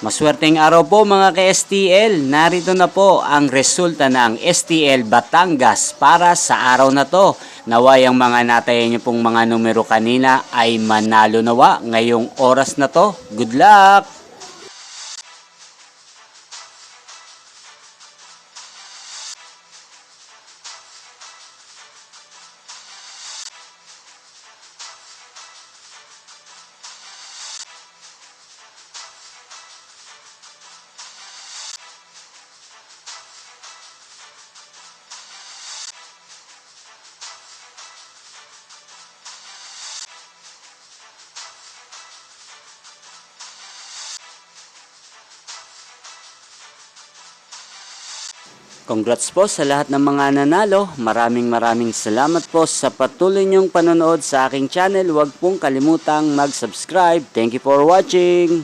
Maswerteng araw po mga ka-STL. Narito na po ang resulta ng STL Batangas para sa araw na to. Naway ang mga natayan niyo pong mga numero kanina ay manalo nawa ngayong oras na to. Good luck! Congrats po sa lahat ng mga nanalo. Maraming salamat po sa patuloy niyong panonood sa aking channel. Huwag pong kalimutang mag-subscribe. Thank you for watching.